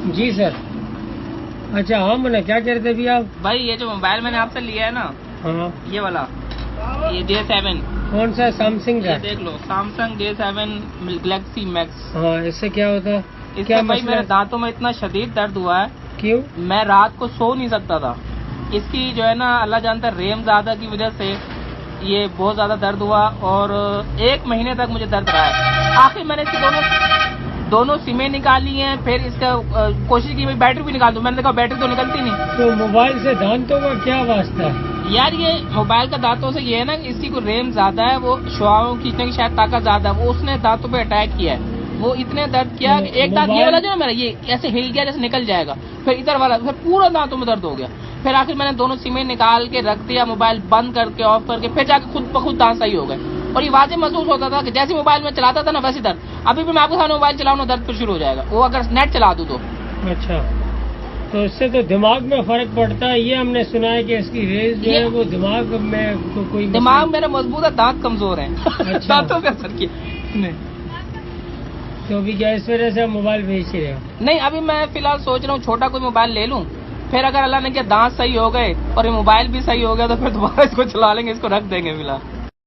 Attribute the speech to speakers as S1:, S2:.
S1: جی سر. اچھا ہاں منا کیا کہہ رہے تھے ابھی آپ؟
S2: بھائی یہ جو موبائل میں نے آپ سے لیا ہے نا،
S1: ہاں
S2: یہ والا، یہ J7،
S1: کون سا؟ سیمسنگ کا؟
S2: یہ دیکھ لو، سیمسنگ J7 گلیکسی میکس.
S1: ہاں اس سے کیا ہوتا ہے؟
S2: اس
S1: کیا
S2: سے بھائی
S1: مسئلہ
S2: میرے
S1: ہے؟
S2: دانتوں میں اتنا شدید درد ہوا ہے،
S1: کیوں؟
S2: میں رات کو سو نہیں سکتا تھا. اس کی جو ہے نا اللہ جانتا ہے ریم زیادہ کی وجہ سے یہ بہت زیادہ درد ہوا، اور 1 مہینے تک مجھے درد رہا ہے. آخر میں نے اس کی دونوں سمیں نکالی ہیں، پھر اس کا کوشش کی بیٹری بھی نکال دوں، میں نے دیکھا بیٹری تو نکلتی نہیں.
S1: تو موبائل سے دانتوں کا کیا واسطہ ہے؟
S2: یار یہ موبائل کا دانتوں سے یہ ہے نا کہ اس کی کوئی ریم زیادہ ہے، وہ شعاعوں کھینچنے کی شاید طاقت زیادہ ہے، وہ اس نے دانتوں پہ اٹیک کیا ہے. وہ اتنے درد کیا کہ ایک دانت یہ والا جو ہے میرا یہ ایسے ہل گیا جیسے نکل جائے گا، پھر ادھر والا پھر پورا دانتوں میں درد ہو گیا. پھر آخر میں نے دونوں سمیں نکال کے رکھ دیا، موبائل بند کر کے آف کر کے، پھر جا کے خود بخود دانت صحیح ہو گئے. اور یہ واضح محسوس ہوتا تھا کہ جیسے موبائل میں چلاتا تھا نا ویسے درد. ابھی بھی میں آپ کے سامنے موبائل چلاؤں نا درد پھر شروع ہو جائے گا، وہ اگر نیٹ چلا دوں تو.
S1: اچھا تو اس سے تو دماغ میں فرق پڑتا ہے، یہ ہم نے سنا ہے کہ اس کی ریز جو ہے وہ دماغ میں کوئی
S2: دماغ میرا مضبوط ہے، دانت کمزور ہیں. دانتوں پہ اثر کیا نہیں.
S1: تو ابھی کیا اس وجہ سے آپ موبائل بیچ رہے ہو؟
S2: نہیں ابھی میں فی الحال سوچ رہا ہوں چھوٹا کوئی موبائل لے لوں، پھر اگر اللہ نے کیا دانت صحیح ہو گئے اور یہ موبائل بھی صحیح ہو گیا تو پھر دوبارہ اس کو چلا لیں گے، اس کو رکھ دیں گے فی الحال.